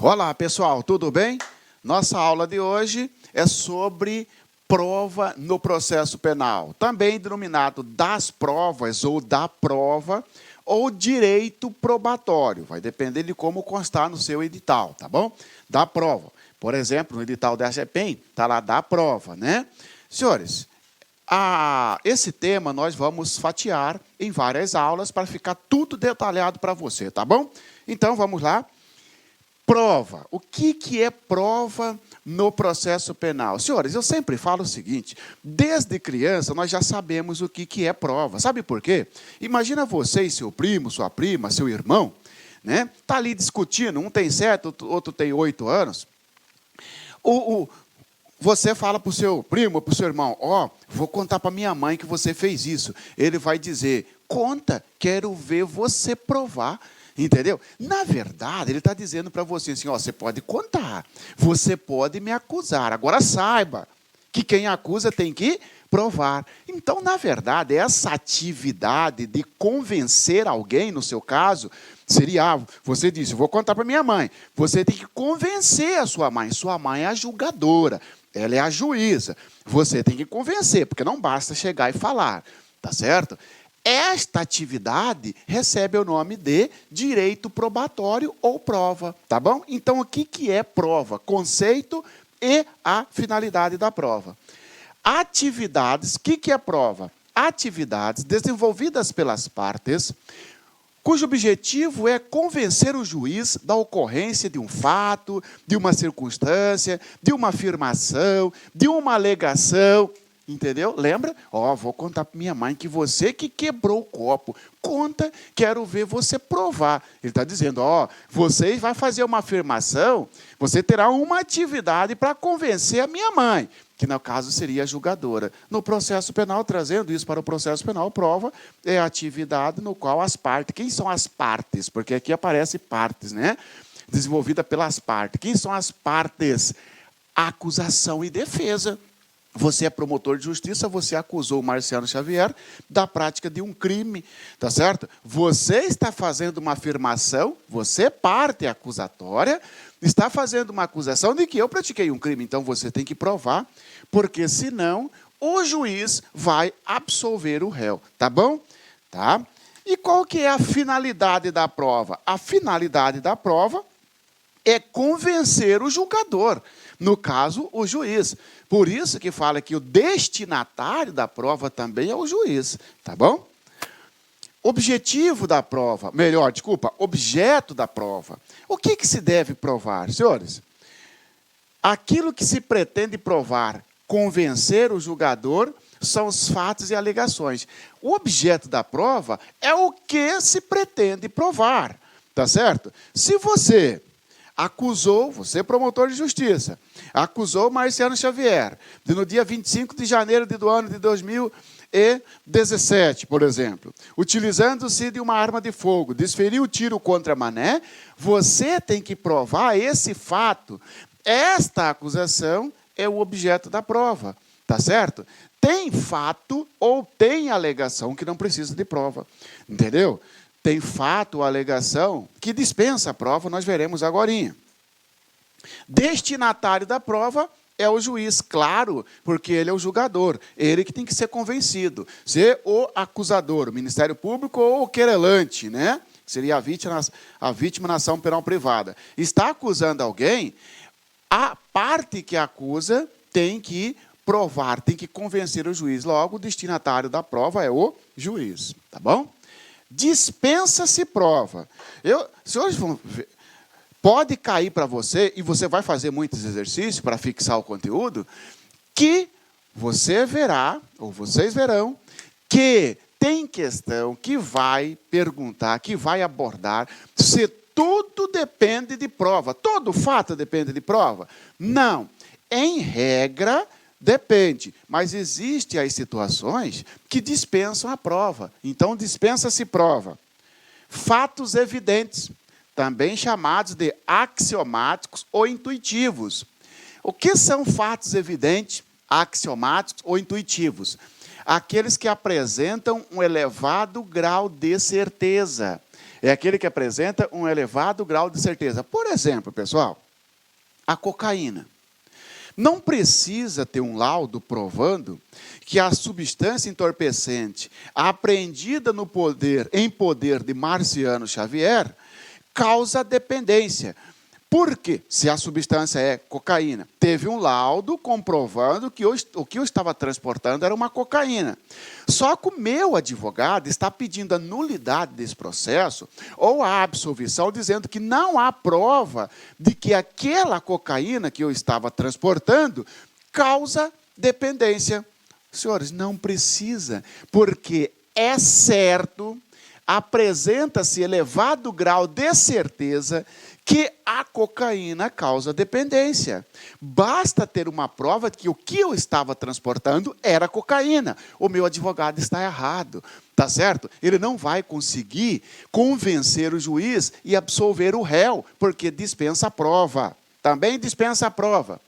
Olá, pessoal, tudo bem? Nossa aula de hoje é sobre prova no processo penal, também denominado das provas ou da prova, ou direito probatório, vai depender de como constar no seu edital, tá bom? Da prova. Por exemplo, no edital da AGEPEN, está lá da prova, né? Senhores, esse tema nós vamos fatiar em várias aulas para ficar tudo detalhado para você, tá bom? Então, vamos lá. Prova. O que é prova no processo penal? Senhores, eu sempre falo o seguinte, desde criança nós já sabemos o que é prova. Sabe por quê? Imagina você e seu primo, sua prima, seu irmão, né? Tá ali discutindo, um tem 7, outro tem 8 anos. Você fala para o seu primo, para o seu irmão, vou contar para minha mãe que você fez isso. Ele vai dizer, conta, quero ver você provar. Entendeu? Na verdade, ele está dizendo para você assim, você pode contar, você pode me acusar. Agora saiba que quem acusa tem que provar. Então, na verdade, essa atividade de convencer alguém, no seu caso, seria, você disse, vou contar para minha mãe. Você tem que convencer a sua mãe. Sua mãe é a julgadora, ela é a juíza. Você tem que convencer, porque não basta chegar e falar, tá certo? Esta atividade recebe o nome de direito probatório ou prova, tá bom? Então, o que é prova? Conceito e a finalidade da prova. Atividades, o que é prova? Atividades desenvolvidas pelas partes, cujo objetivo é convencer o juiz da ocorrência de um fato, de uma circunstância, de uma afirmação, de uma alegação. Entendeu? Lembra? Vou contar para minha mãe que você que quebrou o copo. Conta, quero ver você provar. Ele está dizendo, você vai fazer uma afirmação, você terá uma atividade para convencer a minha mãe, que no caso seria a julgadora. No processo penal, trazendo isso para o processo penal, prova é a atividade no qual as partes, quem são as partes? Porque aqui aparece partes, né? Desenvolvida pelas partes. Quem são as partes? Acusação e defesa. Você é promotor de justiça, você acusou o Marciano Xavier da prática de um crime, tá certo? Você está fazendo uma afirmação, você, parte acusatória, está fazendo uma acusação de que eu pratiquei um crime. Então, você tem que provar, porque senão o juiz vai absolver o réu, tá bom? Tá? E qual que é a finalidade da prova? A finalidade da prova é convencer o julgador, no caso, o juiz. Por isso que fala que o destinatário da prova também é o juiz, tá bom? Objetivo da prova, objeto da prova. O que se deve provar, senhores? Aquilo que se pretende provar, convencer o julgador, são os fatos e alegações. O objeto da prova é o que se pretende provar, tá certo? Se você acusou, você promotor de justiça, acusou Marciano Xavier, no dia 25 de janeiro do ano de 2017, por exemplo, utilizando-se de uma arma de fogo, desferiu o tiro contra Mané, você tem que provar esse fato. Esta acusação é o objeto da prova, tá certo? Tem fato ou tem alegação que não precisa de prova, entendeu? Tem fato ou alegação que dispensa a prova, nós veremos agorinha. Destinatário da prova é o juiz, claro, porque ele é o julgador, ele que tem que ser convencido. Ser o acusador, o Ministério Público ou o querelante, né? Que seria a vítima na ação penal privada. Está acusando alguém, a parte que acusa tem que provar, tem que convencer o juiz. Logo, o destinatário da prova é o juiz, tá bom? Dispensa-se prova. Senhores vão ver, pode cair para você, e você vai fazer muitos exercícios para fixar o conteúdo, que você verá, ou vocês verão, que tem questão que vai perguntar, que vai abordar, se tudo depende de prova. Todo fato depende de prova? Não. Em regra, depende, mas existem as situações que dispensam a prova. Então, dispensa-se prova. Fatos evidentes, também chamados de axiomáticos ou intuitivos. O que são fatos evidentes, axiomáticos ou intuitivos? Aqueles que apresentam um elevado grau de certeza. É aquele que apresenta um elevado grau de certeza. Por exemplo, pessoal, a cocaína. Não precisa ter um laudo provando que a substância entorpecente apreendida em poder de Marciano Xavier causa dependência. Porque, se a substância é cocaína, teve um laudo comprovando que o que eu estava transportando era uma cocaína. Só que o meu advogado está pedindo a nulidade desse processo ou a absolvição, dizendo que não há prova de que aquela cocaína que eu estava transportando causa dependência. Senhores, não precisa, porque é certo, apresenta-se elevado grau de certeza que a cocaína causa dependência. Basta ter uma prova de que o que eu estava transportando era cocaína. O meu advogado está errado, tá certo? Ele não vai conseguir convencer o juiz e absolver o réu, porque dispensa a prova. Também dispensa a prova.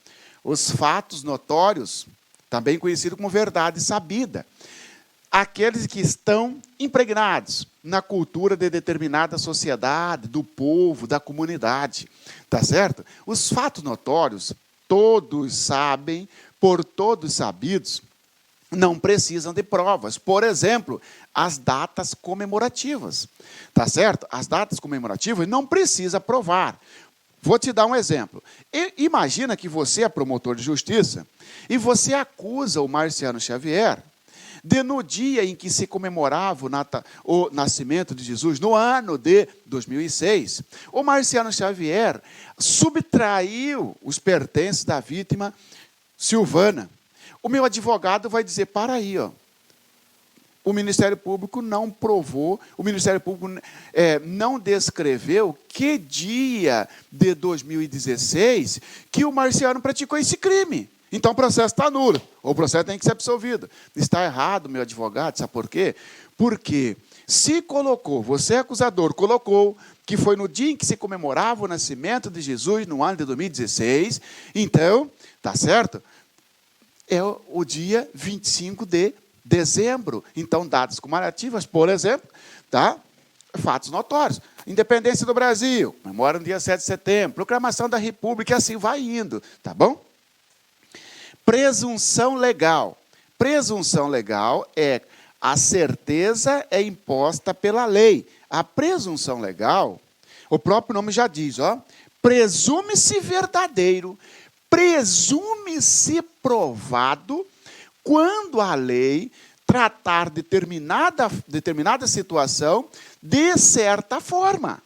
Os fatos notórios, também conhecido como verdade sabida. Aqueles que estão impregnados na cultura de determinada sociedade, do povo, da comunidade, tá certo? Os fatos notórios, todos sabem, por todos sabidos, não precisam de provas. Por exemplo, as datas comemorativas, tá certo? As datas comemorativas não precisa provar. Vou te dar um exemplo. Imagina que você é promotor de justiça e você acusa o Marciano Xavier de, no dia em que se comemorava o nascimento de Jesus, no ano de 2006, o Marciano Xavier subtraiu os pertences da vítima Silvana. O meu advogado vai dizer, para aí, ó, o Ministério Público não provou, o Ministério Público não descreveu que dia de 2016 que o Marciano praticou esse crime. Então o processo está nulo, ou o processo tem que ser absolvido. Está errado, meu advogado, sabe por quê? Porque se colocou, você acusador, colocou que foi no dia em que se comemorava o nascimento de Jesus, no ano de 2016, então, tá certo? É o dia 25 de dezembro. Então, datas comemorativas, por exemplo, tá? Fatos notórios. Independência do Brasil, comemora no dia 7 de setembro, proclamação da República, e assim vai indo, tá bom? Presunção legal. Presunção legal é a certeza é imposta pela lei. A presunção legal, o próprio nome já diz, ó, presume-se verdadeiro, presume-se provado quando a lei tratar determinada situação de certa forma.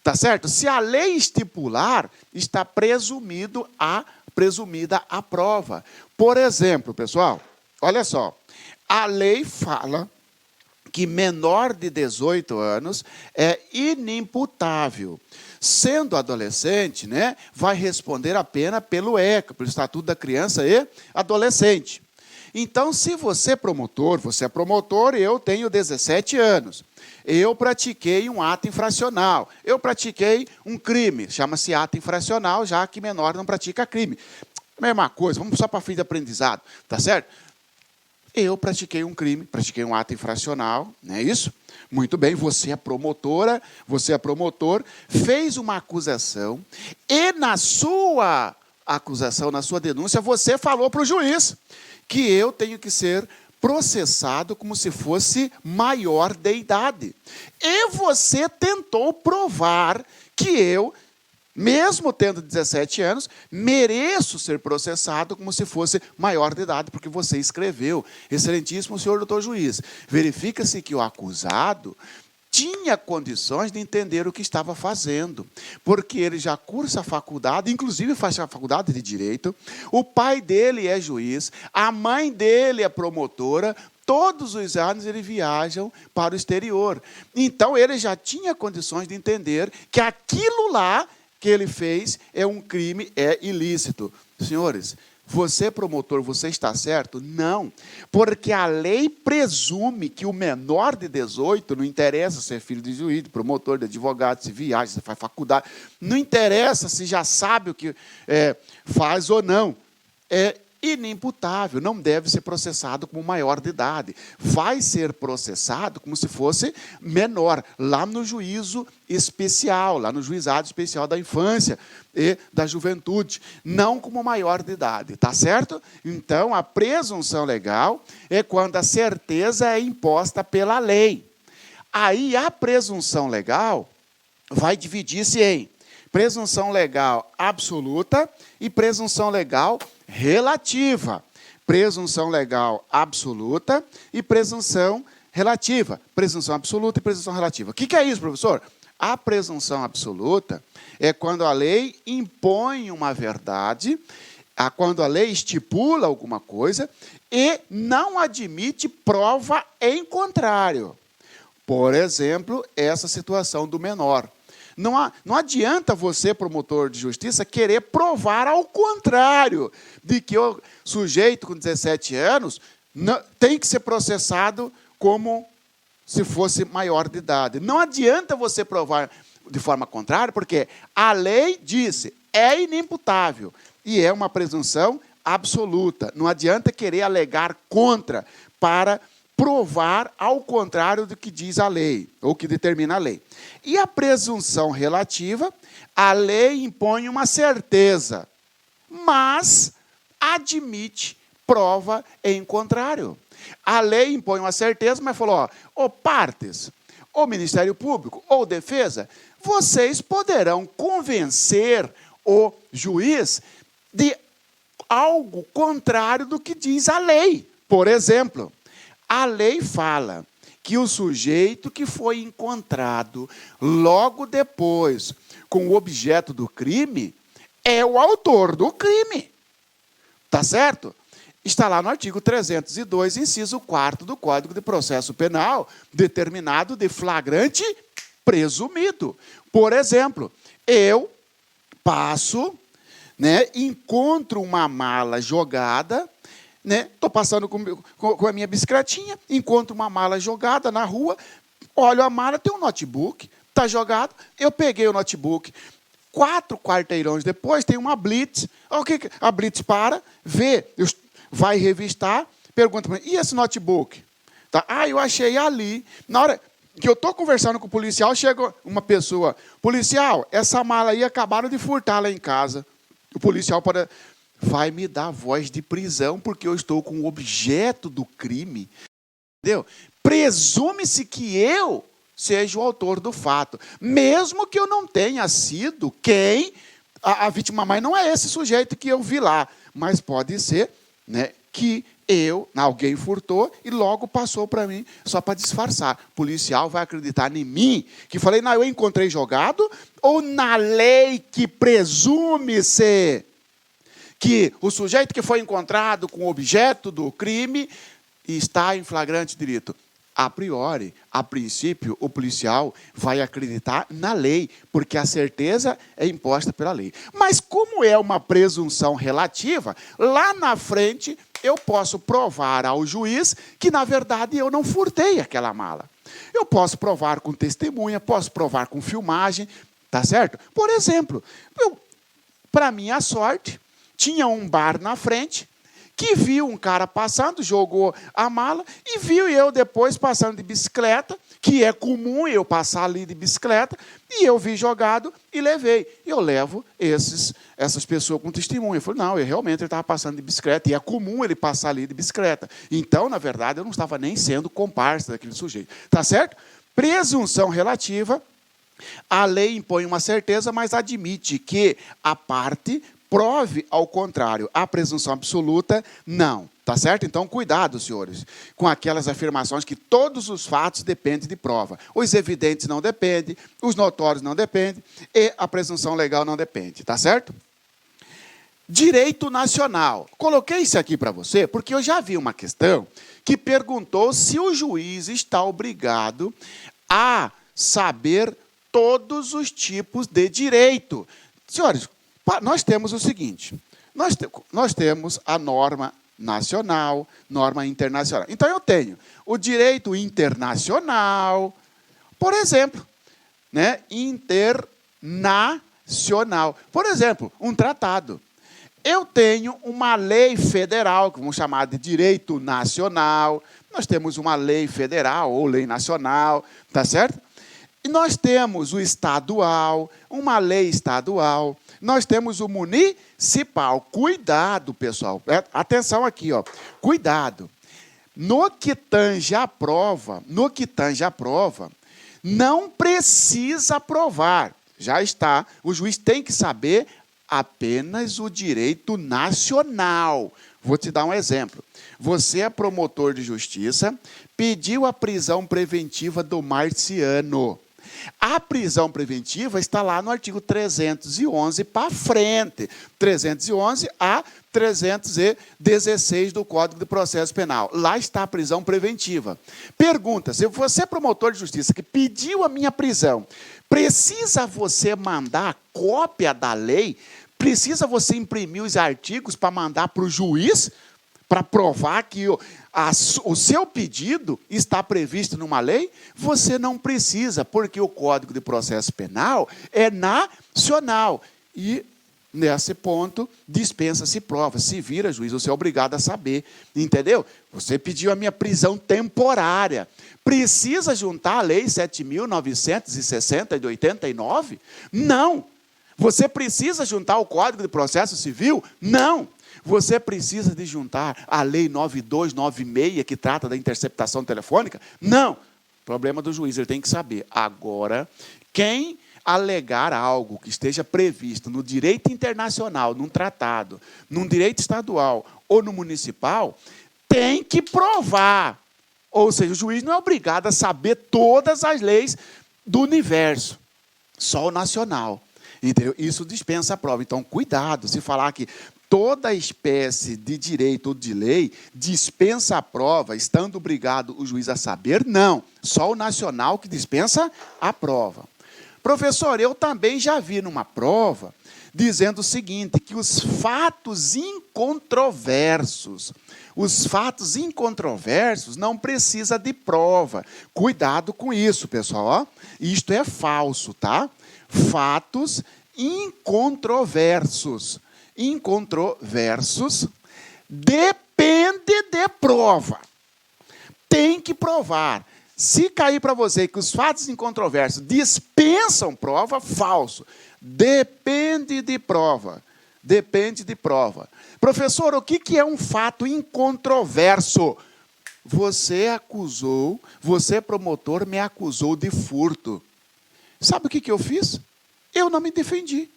Tá certo? Se a lei estipular, está presumida a prova. Por exemplo, pessoal, olha só, a lei fala que menor de 18 anos é inimputável. Sendo adolescente, né, vai responder a pena pelo ECA, pelo Estatuto da Criança e Adolescente. Então, se você é promotor, eu tenho 17 anos. Eu pratiquei um ato infracional. Eu pratiquei um crime. Chama-se ato infracional, já que menor não pratica crime. Mesma coisa, vamos só para fim de aprendizado, tá certo? Eu pratiquei um crime, pratiquei um ato infracional, não é isso? Muito bem, você é promotora, você é promotor, fez uma acusação e na sua acusação, na sua denúncia, você falou para o juiz que eu tenho que ser processado como se fosse maior de idade. E você tentou provar que eu, mesmo tendo 17 anos, mereço ser processado como se fosse maior de idade, porque você escreveu. Excelentíssimo senhor doutor juiz, verifica-se que o acusado tinha condições de entender o que estava fazendo, porque ele já cursa a faculdade, inclusive faz a faculdade de Direito, o pai dele é juiz, a mãe dele é promotora, todos os anos eles viajam para o exterior. Então, ele já tinha condições de entender que aquilo lá que ele fez é um crime, é ilícito. Senhores, você, promotor, você está certo? Não, porque a lei presume que o menor de 18, não interessa se é filho de juiz, de promotor, de advogado, se viaja, se faz faculdade, não interessa se já sabe o que faz ou não. inimputável, não deve ser processado como maior de idade. Vai ser processado como se fosse menor, lá no juízo especial, lá no juizado especial da infância e da juventude, não como maior de idade, tá certo? Então, a presunção legal é quando a certeza é imposta pela lei. Aí, a presunção legal vai dividir-se em presunção legal absoluta e presunção legal relativa. Presunção legal absoluta e presunção relativa. Presunção absoluta e presunção relativa. O que é isso, professor? A presunção absoluta é quando a lei impõe uma verdade, quando a lei estipula alguma coisa e não admite prova em contrário. Por exemplo, essa situação do menor. Não adianta você, promotor de justiça, querer provar ao contrário, de que o sujeito com 17 anos tem que ser processado como se fosse maior de idade. Não adianta você provar de forma contrária, porque a lei disse, é inimputável, e é uma presunção absoluta. Não adianta querer alegar contra para provar ao contrário do que diz a lei, ou que determina a lei. E a presunção relativa, a lei impõe uma certeza, mas admite prova em contrário. A lei impõe uma certeza, mas falou, ó, partes, ou Ministério Público, ou defesa, vocês poderão convencer o juiz de algo contrário do que diz a lei. Por exemplo, a lei fala que o sujeito que foi encontrado logo depois com o objeto do crime é o autor do crime. Tá certo? Está lá no artigo 302, inciso 4º do Código de Processo Penal, determinado de flagrante presumido. Por exemplo, eu passo, encontro uma mala jogada, estou passando com a minha bicicletinha, encontro uma mala jogada na rua, olho a mala, tem um notebook, está jogado, eu peguei o notebook. 4 quarteirões depois, tem uma blitz. A blitz para, vê, vai revistar, pergunta para mim, e esse notebook? Tá? Eu achei ali. Na hora que eu estou conversando com o policial, chega uma pessoa, policial, essa mala aí acabaram de furtar lá em casa. O policial vai me dar voz de prisão, porque eu estou com o objeto do crime. Entendeu? Presume-se que eu seja o autor do fato, mesmo que eu não tenha sido quem a vítima, mas não é esse sujeito que eu vi lá, mas pode ser que alguém furtou e logo passou para mim só para disfarçar. O policial vai acreditar em mim, que falei, eu encontrei jogado, ou na lei que presume-se que o sujeito que foi encontrado com o objeto do crime está em flagrante delito. A priori, a princípio, o policial vai acreditar na lei, porque a certeza é imposta pela lei. Mas como é uma presunção relativa, lá na frente eu posso provar ao juiz que, na verdade, eu não furtei aquela mala. Eu posso provar com testemunha, posso provar com filmagem, tá certo? Por exemplo, para minha sorte, tinha um bar na frente, que viu um cara passando, jogou a mala, e viu eu depois passando de bicicleta, que é comum eu passar ali de bicicleta, e eu vi jogado e levei. Eu levo essas pessoas com testemunha. Eu falei, realmente ele estava passando de bicicleta, e é comum ele passar ali de bicicleta. Então, na verdade, eu não estava nem sendo comparsa daquele sujeito. Tá certo? Presunção relativa, a lei impõe uma certeza, mas admite que a parte prove ao contrário. A presunção absoluta, não. Tá certo? Então, cuidado, senhores, com aquelas afirmações que todos os fatos dependem de prova. Os evidentes não dependem, os notórios não dependem, e a presunção legal não depende. Tá certo? Direito nacional. Coloquei isso aqui para você porque eu já vi uma questão que perguntou se o juiz está obrigado a saber todos os tipos de direito. Senhores, nós temos o seguinte, nós temos a norma nacional, norma internacional. Então, eu tenho o direito internacional, por exemplo, internacional. Por exemplo, um tratado. Eu tenho uma lei federal, que vamos chamar de direito nacional. Nós temos uma lei federal ou lei nacional, tá certo? E nós temos o estadual, uma lei estadual. Nós temos o municipal. Cuidado, pessoal. Atenção aqui, ó. Cuidado. No que tange a prova, não precisa provar. Já está. O juiz tem que saber apenas o direito nacional. Vou te dar um exemplo. Você é promotor de justiça, pediu a prisão preventiva do Marciano. A prisão preventiva está lá no artigo 311 para frente. 311 a 316 do Código de Processo Penal. Lá está a prisão preventiva. Pergunta, se você é promotor de justiça que pediu a minha prisão, precisa você mandar cópia da lei? Precisa você imprimir os artigos para mandar para o juiz? Para provar que o seu pedido está previsto numa lei? Você não precisa, porque o Código de Processo Penal é nacional. E, nesse ponto, dispensa-se prova. Se vira, juiz, você é obrigado a saber. Entendeu? Você pediu a minha prisão temporária. Precisa juntar a Lei 7.960 de 89? Não. Você precisa juntar o Código de Processo Civil? Não. Você precisa de juntar a Lei 9296, que trata da interceptação telefônica? Não. Problema do juiz, ele tem que saber. Agora, quem alegar algo que esteja previsto no direito internacional, num tratado, num direito estadual ou no municipal, tem que provar. Ou seja, o juiz não é obrigado a saber todas as leis do universo, só o nacional. Entendeu? Isso dispensa a prova. Então, cuidado, se falar que toda espécie de direito ou de lei dispensa a prova, estando obrigado o juiz a saber, não. Só o nacional que dispensa a prova. Professor, eu também já vi numa prova dizendo o seguinte, que os fatos incontroversos não precisa de prova. Cuidado com isso, pessoal. Ó. Isto é falso, tá? Fatos incontroversos depende de prova. Tem que provar. Se cair para você que os fatos incontroversos dispensam prova, falso. Depende de prova. Depende de prova. Professor, o que é um fato incontroverso? Você promotor, me acusou de furto. Sabe o que eu fiz? Eu não me defendi.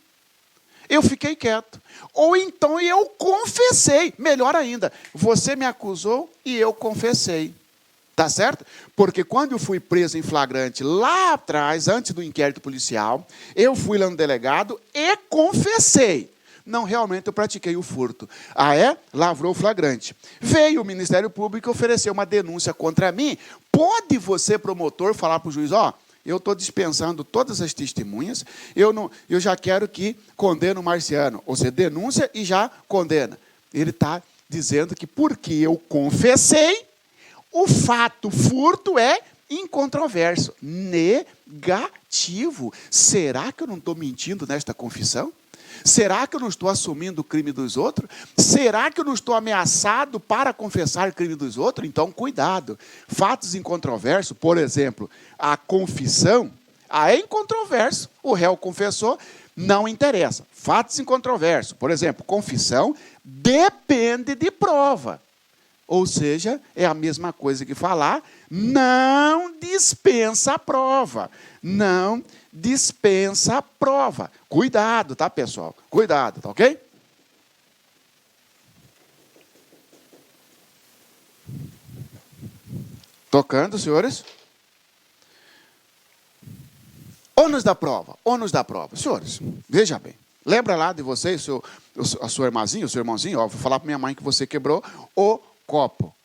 Eu fiquei quieto. Ou então eu confessei. Melhor ainda, você me acusou e eu confessei. Tá certo? Porque quando eu fui preso em flagrante lá atrás, antes do inquérito policial, eu fui lá no delegado e confessei. Não, realmente eu pratiquei o furto. Ah, é? Lavrou o flagrante. Veio o Ministério Público e ofereceu uma denúncia contra mim. Pode você, promotor, falar para o juiz, ó, eu estou dispensando todas as testemunhas, eu já quero que condene o Marciano. Ou seja, denúncia e já condena. Ele está dizendo que porque eu confessei, o fato furto é incontroverso. Negativo. Será que eu não estou mentindo nesta confissão? Será que eu não estou assumindo o crime dos outros? Será que eu não estou ameaçado para confessar o crime dos outros? Então, cuidado. Fatos incontroversos, por exemplo, a confissão, é incontroverso. O réu confessou, não interessa. Fatos incontroversos, por exemplo, confissão depende de prova. Ou seja, é a mesma coisa que falar, não dispensa a prova. Não dispensa a prova. Cuidado, tá, pessoal? Cuidado, tá ok? Tocando, senhores. Ônus da prova, ônus da prova. Senhores, veja bem. Lembra lá de vocês, a sua irmãzinha, o seu irmãozinho? Ó, vou falar para minha mãe que você quebrou o copo.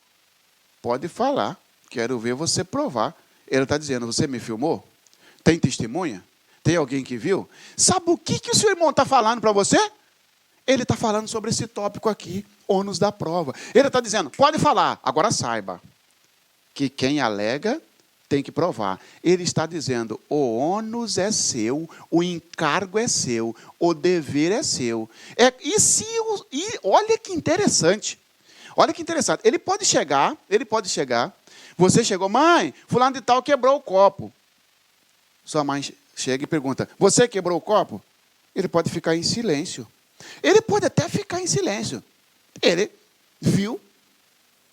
Pode falar, quero ver você provar. Ele está dizendo, você me filmou? Tem testemunha? Tem alguém que viu? Sabe o que o seu irmão está falando para você? Ele está falando sobre esse tópico aqui, ônus da prova. Ele está dizendo, pode falar, agora saiba que quem alega tem que provar. Ele está dizendo, o ônus é seu, o encargo é seu, o dever é seu. Olha que interessante. Olha que interessante. Ele pode chegar, você chegou, mãe, fulano de tal quebrou o copo. Sua mãe chega e pergunta, você quebrou o copo? Ele pode ficar em silêncio. Ele pode até ficar em silêncio. Ele viu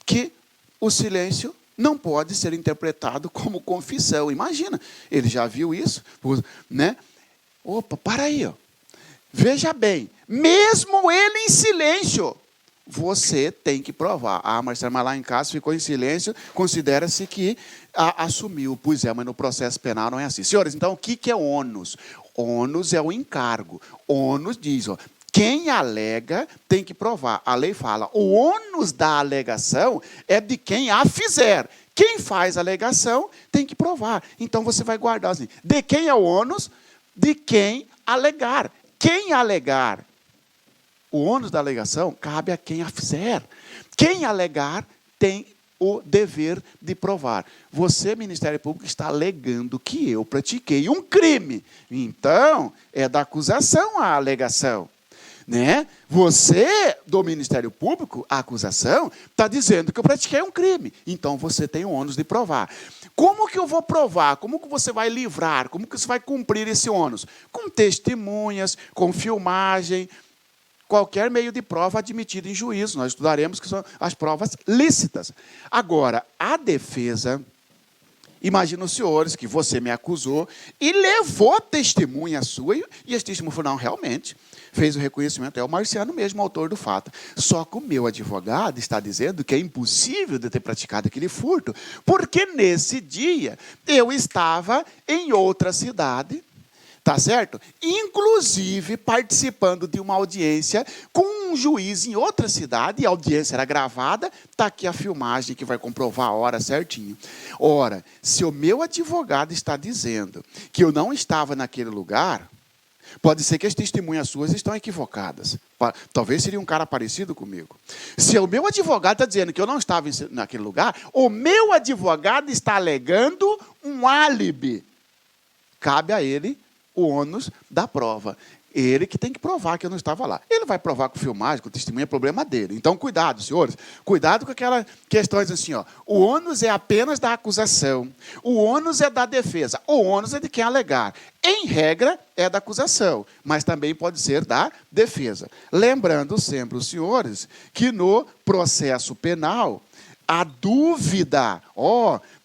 que o silêncio não pode ser interpretado como confissão. Imagina, ele já viu isso, né? Opa, para aí, ó. Veja bem, mesmo ele em silêncio, você tem que provar. Ah, Marcelo, mas lá em casa ficou em silêncio, considera-se que assumiu. Pois é, mas no processo penal não é assim. Senhores, então o que é ônus? Ônus é o encargo. Ônus diz, ó, quem alega tem que provar. A lei fala, o ônus da alegação é de quem a fizer. Quem faz a alegação tem que provar. Então você vai guardar assim, de quem é o ônus? De quem alegar. Quem alegar, o ônus da alegação cabe a quem a fizer. Quem alegar tem o dever de provar. Você, Ministério Público, está alegando que eu pratiquei um crime. Então, é da acusação a alegação. Né? Você, do Ministério Público, a acusação, está dizendo que eu pratiquei um crime. Então, você tem o ônus de provar. Como que eu vou provar? Como que você vai livrar? Como que você vai cumprir esse ônus? Com testemunhas, com filmagem, qualquer meio de prova admitido em juízo. Nós estudaremos que são as provas lícitas. Agora, a defesa, imagina os senhores que você me acusou e levou testemunha sua, e esse testemunho falou, não, realmente, fez o reconhecimento, é o Marciano mesmo, autor do fato. Só que o meu advogado está dizendo que é impossível de ter praticado aquele furto, porque nesse dia eu estava em outra cidade, tá certo? Inclusive participando de uma audiência com um juiz em outra cidade, e a audiência era gravada, está aqui a filmagem que vai comprovar a hora certinho. Ora, se o meu advogado está dizendo que eu não estava naquele lugar, pode ser que as testemunhas suas estão equivocadas. Talvez seria um cara parecido comigo. Se o meu advogado está dizendo que eu não estava naquele lugar, o meu advogado está alegando um álibi. Cabe a ele o ônus da prova. Ele que tem que provar que eu não estava lá. Ele vai provar com filmagem, com testemunha, é problema dele. Então, cuidado, senhores. Cuidado com aquelas questões assim, ó. O ônus é apenas da acusação. O ônus é da defesa. O ônus é de quem alegar. Em regra, é da acusação, mas também pode ser da defesa. Lembrando sempre os senhores que no processo penal, a dúvida,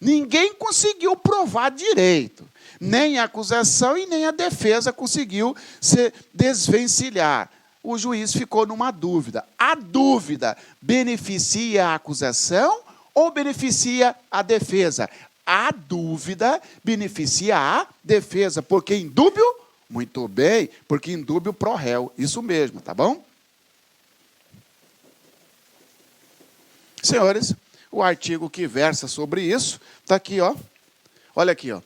ninguém conseguiu provar direito. Nem a acusação e nem a defesa conseguiu se desvencilhar. O juiz ficou numa dúvida. A dúvida beneficia a acusação ou beneficia a defesa? A dúvida beneficia a defesa, porque em dúbio, muito bem, porque em dúbio pro réu. Isso mesmo, tá bom? Senhores, o artigo que versa sobre isso está aqui, ó. Olha aqui, ó.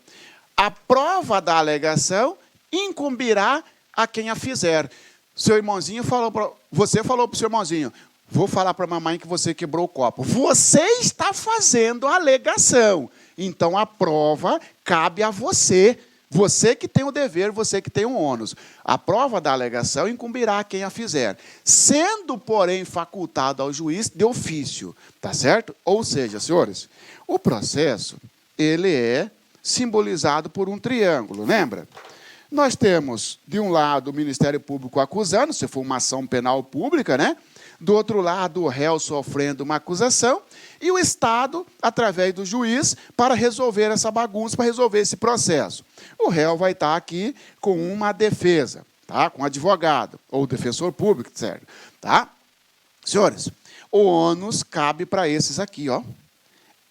A prova da alegação incumbirá a quem a fizer. Seu irmãozinho você falou para o seu irmãozinho, vou falar para a mamãe que você quebrou o copo. Você está fazendo a alegação. Então, a prova cabe a você. Você que tem o dever, você que tem o ônus. A prova da alegação incumbirá a quem a fizer. Sendo, porém, facultado ao juiz de ofício. Tá certo? Ou seja, senhores, o processo, ele é simbolizado por um triângulo, lembra? Nós temos, de um lado, o Ministério Público acusando, se for uma ação penal pública, né? Do outro lado, o réu sofrendo uma acusação, e o Estado, através do juiz, para resolver essa bagunça, para resolver esse processo. O réu vai estar aqui com uma defesa, tá? Com um advogado, ou defensor público, certo? Tá? Senhores, o ônus cabe para esses aqui, ó.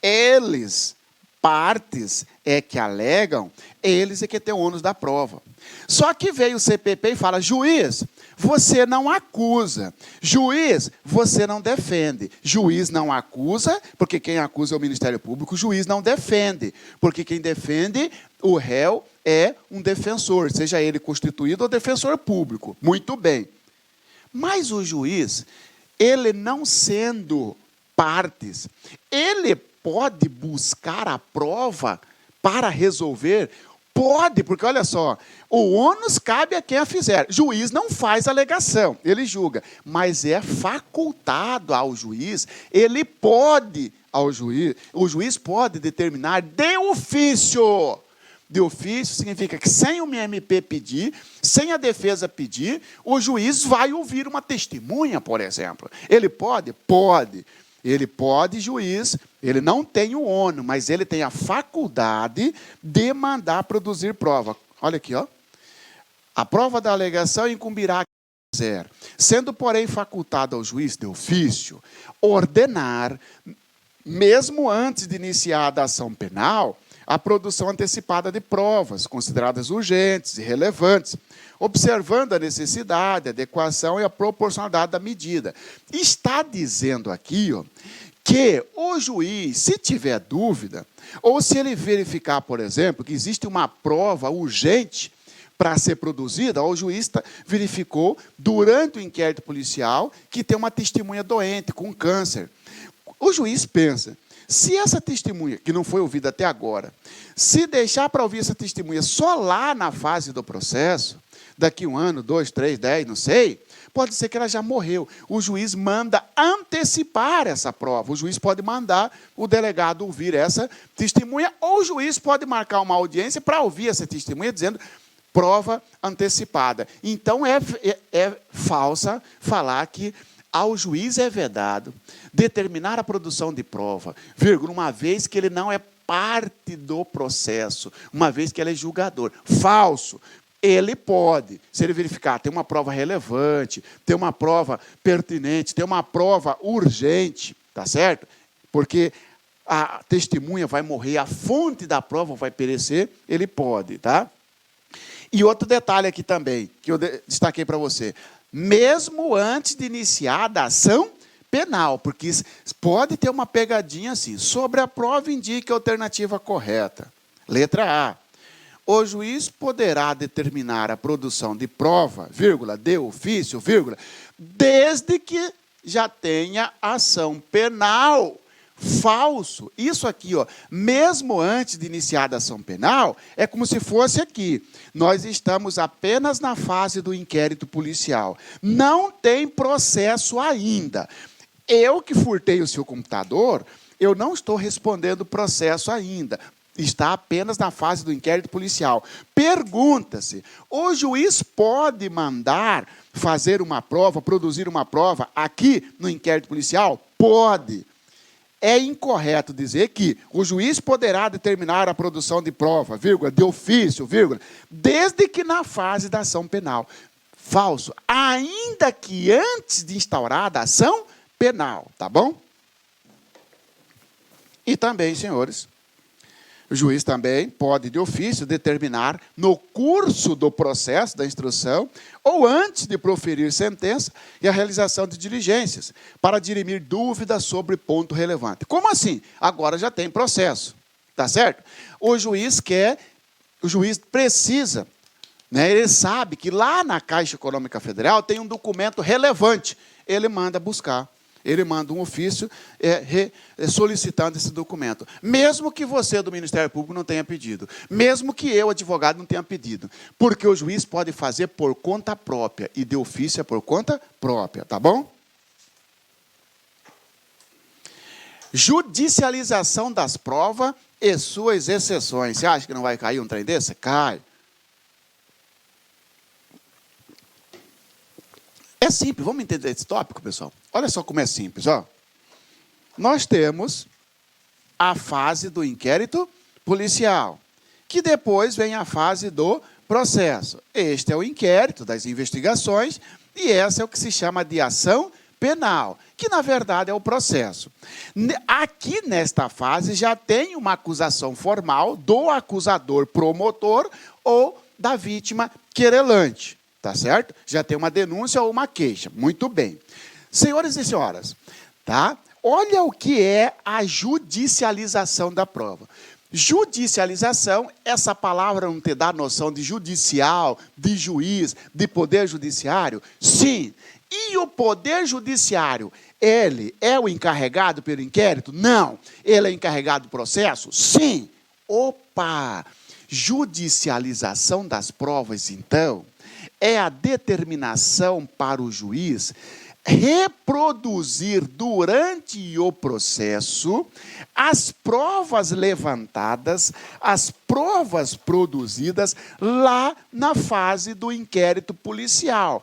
Eles, partes que alegam, eles é que têm o ônus da prova. Só que veio o CPP e fala, juiz, você não acusa. Juiz, você não defende. Juiz não acusa, porque quem acusa é o Ministério Público. Juiz não defende, porque quem defende, o réu, é um defensor, seja ele constituído ou defensor público. Muito bem. Mas o juiz, ele não sendo partes, ele pode buscar a prova para resolver, pode, porque olha só, o ônus cabe a quem a fizer. Juiz não faz alegação, ele julga, mas é facultado ao juiz, ele pode, o juiz pode determinar de ofício. De ofício significa que sem o MP pedir, sem a defesa pedir, o juiz vai ouvir uma testemunha, por exemplo. Ele pode? Pode. Ele pode, juiz, ele não tem o ônus, mas ele tem a faculdade de mandar produzir prova. Olha aqui, ó. A prova da alegação incumbirá a quem quiser, sendo, porém, facultado ao juiz de ofício ordenar, mesmo antes de iniciada a ação penal, a produção antecipada de provas, consideradas urgentes e relevantes, observando a necessidade, a adequação e a proporcionalidade da medida. Está dizendo aqui, ó, que o juiz, se tiver dúvida, ou se ele verificar, por exemplo, que existe uma prova urgente para ser produzida, o juiz verificou, durante o inquérito policial, que tem uma testemunha doente, com câncer. O juiz pensa, se essa testemunha, que não foi ouvida até agora, se deixar para ouvir essa testemunha só lá na fase do processo, daqui 1 ano, 2, 3, 10, não sei, pode ser que ela já morreu. O juiz manda antecipar essa prova. O juiz pode mandar o delegado ouvir essa testemunha, ou o juiz pode marcar uma audiência para ouvir essa testemunha, dizendo prova antecipada. Então, é falsa falar que ao juiz é vedado determinar a produção de prova, vírgula, uma vez que ele não é parte do processo, uma vez que ele é julgador. Falso. Ele pode, se ele verificar, tem uma prova relevante, tem uma prova pertinente, tem uma prova urgente, tá certo? Porque a testemunha vai morrer, a fonte da prova vai perecer, ele pode, tá? E outro detalhe aqui também, que eu destaquei para você. Mesmo antes de iniciada a ação penal, porque pode ter uma pegadinha assim, sobre a prova indique a alternativa correta. Letra A. O juiz poderá determinar a produção de prova, vírgula, de ofício, vírgula, desde que já tenha ação penal. Falso. Isso aqui, ó, mesmo antes de iniciar a ação penal, é como se fosse aqui. Nós estamos apenas na fase do inquérito policial. Não tem processo ainda. Eu que furtei o seu computador, eu não estou respondendo processo ainda. Está apenas na fase do inquérito policial. Pergunta-se, o juiz pode mandar fazer uma prova, produzir uma prova aqui no inquérito policial? Pode. É incorreto dizer que o juiz poderá determinar a produção de prova, vírgula, de ofício, vírgula, desde que na fase da ação penal. Falso. Ainda que antes de instaurada a ação penal, tá bom? E também, senhores, o juiz também pode, de ofício, determinar no curso do processo da instrução ou antes de proferir sentença e a realização de diligências para dirimir dúvidas sobre ponto relevante. Como assim? Agora já tem processo, tá certo? O juiz precisa, né, ele sabe que lá na Caixa Econômica Federal tem um documento relevante, ele manda buscar. Ele manda um ofício solicitando esse documento. Mesmo que você, do Ministério Público, não tenha pedido. Mesmo que eu, advogado, não tenha pedido. Porque o juiz pode fazer por conta própria. E de ofício é por conta própria. Tá bom? Judicialização das provas e suas exceções. Você acha que não vai cair um trem desse? Cai. É simples, vamos entender esse tópico, pessoal? Olha só como é simples, ó. Nós temos a fase do inquérito policial, que depois vem a fase do processo. Este é o inquérito das investigações e essa é o que se chama de ação penal, que na verdade é o processo. Aqui nesta fase já tem uma acusação formal do acusador promotor ou da vítima querelante. Tá certo? Já tem uma denúncia ou uma queixa. Muito bem. Senhores e senhoras, tá? Olha o que é a judicialização da prova. Judicialização, essa palavra não te dá noção de judicial, de juiz, de poder judiciário? Sim. E o poder judiciário, ele é o encarregado pelo inquérito? Não. Ele é encarregado do processo? Sim. Opa! Judicialização das provas, então, é a determinação para o juiz reproduzir durante o processo as provas levantadas, as provas produzidas lá na fase do inquérito policial.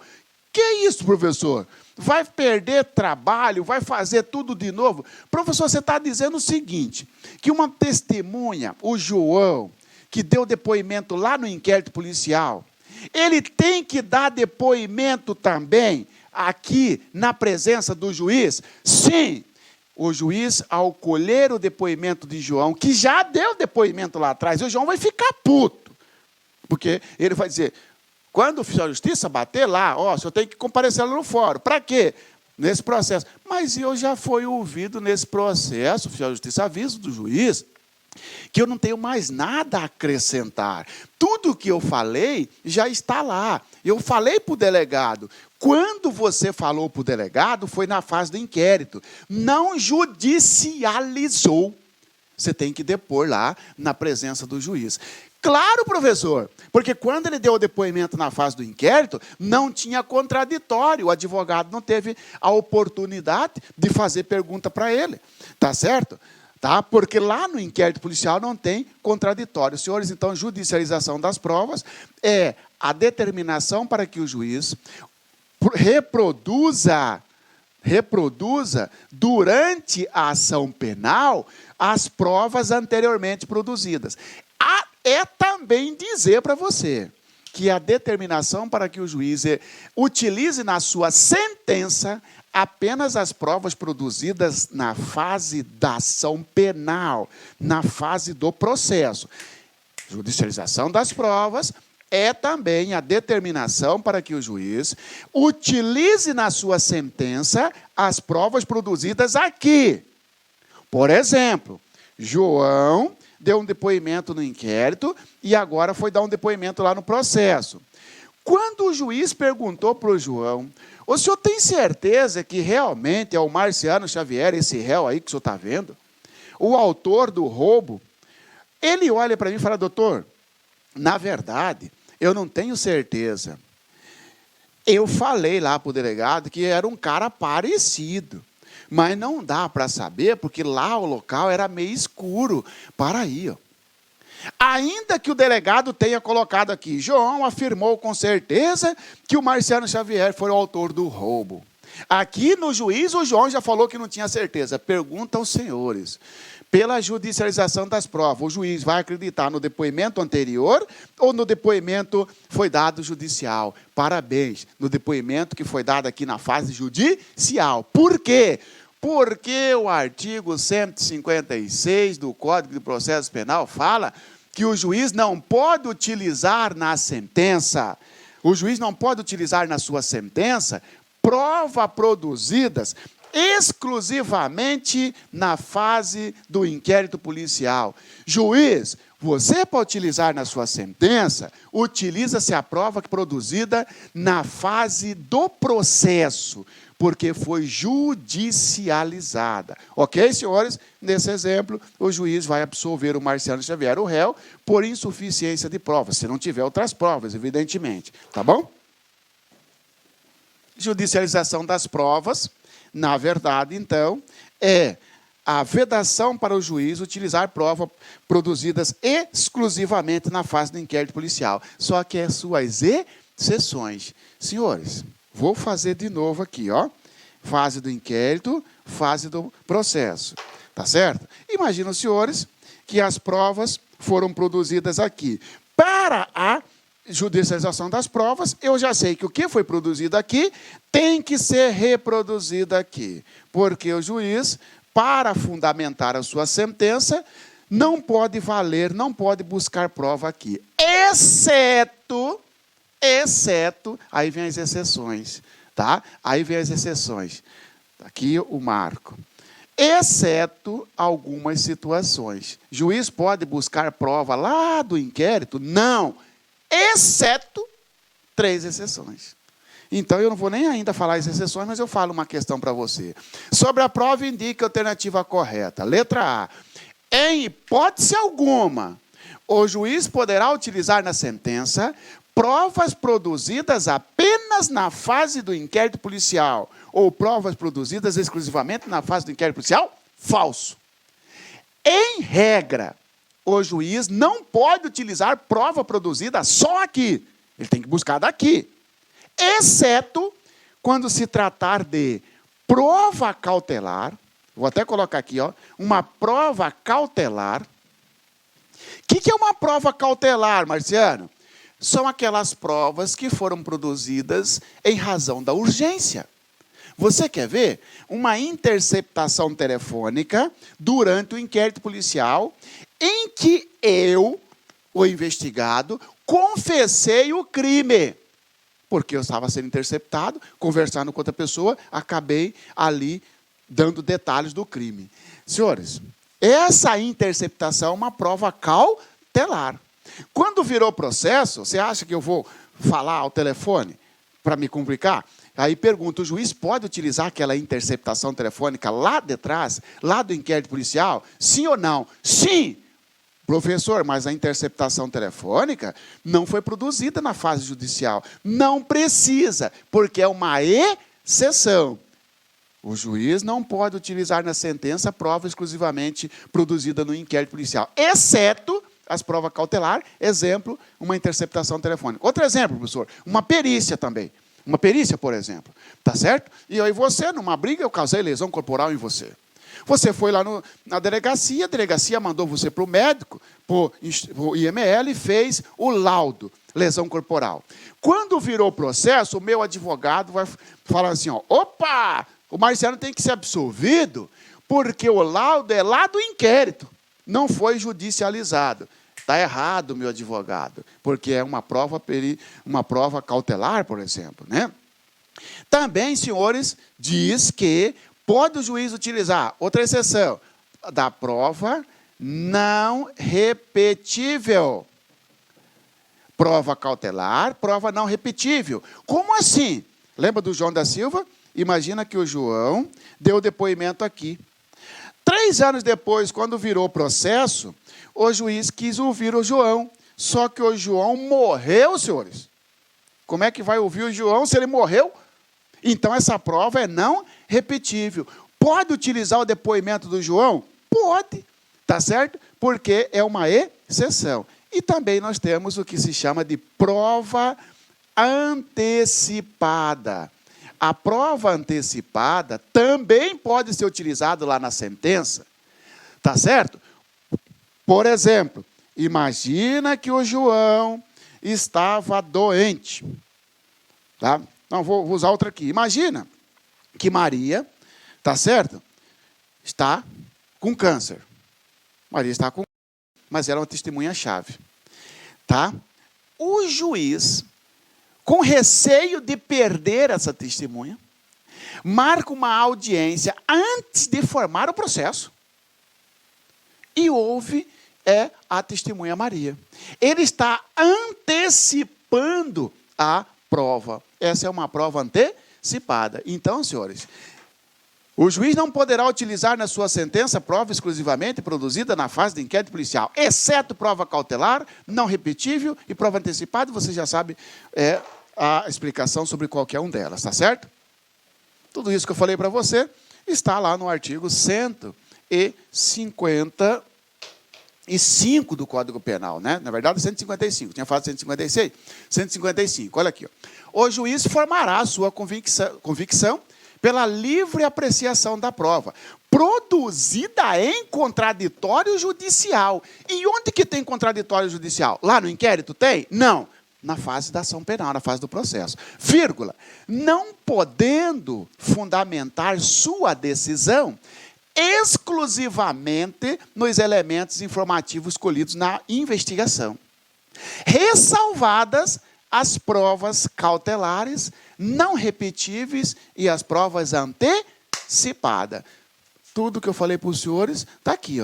Que é isso, professor? Vai perder trabalho, vai fazer tudo de novo? Professor, você está dizendo o seguinte, que uma testemunha, o João, que deu depoimento lá no inquérito policial, ele tem que dar depoimento também aqui na presença do juiz? Sim. O juiz, ao colher o depoimento de João, que já deu depoimento lá atrás, o João vai ficar puto. Porque ele vai dizer, quando o oficial de justiça bater lá, ó, o senhor tem que comparecer lá no fórum. Para quê? Nesse processo. Mas eu já fui ouvido nesse processo, o oficial de justiça avisa do juiz, que eu não tenho mais nada a acrescentar. Tudo que eu falei já está lá. Eu falei para o delegado. Quando você falou para o delegado, foi na fase do inquérito. Não judicializou. Você tem que depor lá na presença do juiz. Claro, professor, porque quando ele deu o depoimento na fase do inquérito, não tinha contraditório. O advogado não teve a oportunidade de fazer pergunta para ele. Tá certo? Tá? Porque lá no inquérito policial não tem contraditório. Senhores, então, judicialização das provas é a determinação para que o juiz reproduza durante a ação penal as provas anteriormente produzidas. É também dizer para você que a determinação para que o juiz utilize na sua sentença apenas as provas produzidas na fase da ação penal, na fase do processo. Judicialização das provas é também a determinação para que o juiz utilize na sua sentença as provas produzidas aqui. Por exemplo, João deu um depoimento no inquérito e agora foi dar um depoimento lá no processo. Quando o juiz perguntou para o João, o senhor tem certeza que realmente é o Marciano Xavier, esse réu aí que o senhor está vendo? O autor do roubo? Ele olha para mim e fala, doutor, na verdade, eu não tenho certeza. Eu falei lá para o delegado que era um cara parecido. Mas não dá para saber, porque lá o local era meio escuro. Para aí, ó. Ainda que o delegado tenha colocado aqui, João afirmou com certeza que o Marciano Xavier foi o autor do roubo. Aqui no juiz, o João já falou que não tinha certeza. Pergunta aos senhores, pela judicialização das provas, o juiz vai acreditar no depoimento anterior ou no depoimento foi dado judicial? Parabéns, no depoimento que foi dado aqui na fase judicial. Por quê? Porque o artigo 156 do Código de Processo Penal fala que o juiz não pode utilizar na sentença, na sua sentença, provas produzidas exclusivamente na fase do inquérito policial. Juiz, você para utilizar na sua sentença, utiliza-se a prova produzida na fase do processo, porque foi judicializada. Ok, senhores? Nesse exemplo, o juiz vai absolver o Marciano Xavier, o réu, por insuficiência de provas, se não tiver outras provas, evidentemente. Tá bom? Judicialização das provas, na verdade, então, é a vedação para o juiz utilizar provas produzidas exclusivamente na fase do inquérito policial. Só que é suas exceções. Senhores, vou fazer de novo aqui, ó. Fase do inquérito, fase do processo. Tá certo? Imagina, senhores, que as provas foram produzidas aqui. Para a judicialização das provas, eu já sei que o que foi produzido aqui tem que ser reproduzido aqui. Porque o juiz, para fundamentar a sua sentença, não pode valer, não pode buscar prova aqui. Exceto, aí vem as exceções, tá? Aí vem as exceções. Aqui o marco. Exceto algumas situações. Juiz pode buscar prova lá do inquérito? Não. Exceto 3 exceções. Então, eu não vou nem ainda falar as exceções, mas eu falo uma questão para você. Sobre a prova, indique a alternativa correta. Letra A. Em hipótese alguma, o juiz poderá utilizar na sentença provas produzidas apenas na fase do inquérito policial ou provas produzidas exclusivamente na fase do inquérito policial? Falso. Em regra, o juiz não pode utilizar prova produzida só aqui. Ele tem que buscar daqui. Exceto quando se tratar de prova cautelar. Vou até colocar aqui, ó, uma prova cautelar. O que é uma prova cautelar, Marciano? São aquelas provas que foram produzidas em razão da urgência. Você quer ver? Uma interceptação telefônica durante o inquérito policial em que eu, o investigado, confessei o crime. Porque eu estava sendo interceptado, conversando com outra pessoa, acabei ali dando detalhes do crime. Senhores, essa interceptação é uma prova cautelar. Quando virou processo, você acha que eu vou falar ao telefone para me complicar? Aí pergunta, o juiz pode utilizar aquela interceptação telefônica lá de trás, lá do inquérito policial? Sim ou não? Sim! Professor, mas a interceptação telefônica não foi produzida na fase judicial. Não precisa, porque é uma exceção. O juiz não pode utilizar na sentença prova exclusivamente produzida no inquérito policial, exceto as provas cautelar, exemplo, uma interceptação telefônica. Outro exemplo, professor, uma perícia também. Uma perícia, por exemplo, tá certo? E aí você, numa briga, eu causei lesão corporal em você. Você foi lá na delegacia, a delegacia mandou você para o médico, para o IML, e fez o laudo, lesão corporal. Quando virou o processo, o meu advogado vai falar assim, ó, opa, o Marciano tem que ser absolvido, porque o laudo é lá do inquérito, não foi judicializado. Está errado, meu advogado, porque é uma prova cautelar, por exemplo, né? Também, senhores, diz que pode o juiz utilizar, outra exceção, da prova não repetível. Prova cautelar, prova não repetível. Como assim? Lembra do João da Silva? Imagina que o João deu depoimento aqui. 3 anos depois, quando virou o processo, o juiz quis ouvir o João. Só que o João morreu, senhores. Como é que vai ouvir o João se ele morreu? Então, essa prova é não repetível. Pode utilizar o depoimento do João? Pode, tá certo? Porque é uma exceção. E também nós temos o que se chama de prova antecipada. A prova antecipada também pode ser utilizada lá na sentença, tá certo? Por exemplo, imagina que o João estava doente, tá? Não, vou usar outra aqui. Imagina que Maria, tá certo? Está com câncer. Maria está com câncer, mas ela é uma testemunha-chave, tá? O juiz, com receio de perder essa testemunha, marca uma audiência antes de formar o processo. E ouve a testemunha Maria. Ele está antecipando a prova. Essa é uma prova antecipada. Então, senhores, o juiz não poderá utilizar na sua sentença prova exclusivamente produzida na fase de inquérito policial, exceto prova cautelar, não repetível e prova antecipada. Você já sabe a explicação sobre qualquer um delas, tá certo? Tudo isso que eu falei para você está lá no artigo 155 do Código Penal, né? Na verdade, 155. Tinha falado 156? 155, olha aqui, ó. O juiz formará a sua convicção pela livre apreciação da prova, produzida em contraditório judicial. E onde que tem contraditório judicial? Lá no inquérito tem? Não. Na fase da ação penal, na fase do processo. Vírgula. Não podendo fundamentar sua decisão exclusivamente nos elementos informativos colhidos na investigação, ressalvadas as provas cautelares, não repetíveis e as provas antecipadas. Tudo que eu falei para os senhores está aqui.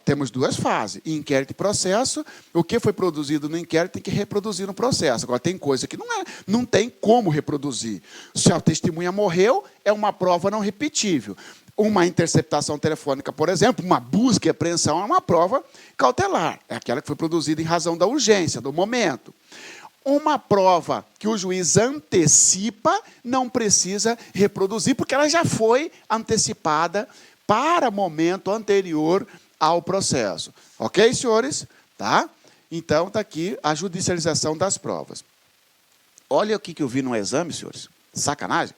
Temos duas fases, inquérito e processo. O que foi produzido no inquérito tem que reproduzir no processo. Agora, tem coisa que não tem como reproduzir. Se a testemunha morreu, é uma prova não repetível. Uma interceptação telefônica, por exemplo, uma busca e apreensão é uma prova cautelar. É aquela que foi produzida em razão da urgência, do momento. Uma prova que o juiz antecipa não precisa reproduzir, porque ela já foi antecipada para momento anterior ao processo. Ok, senhores? Tá? Então, está aqui a judicialização das provas. Olha o que eu vi no exame, senhores. Sacanagem.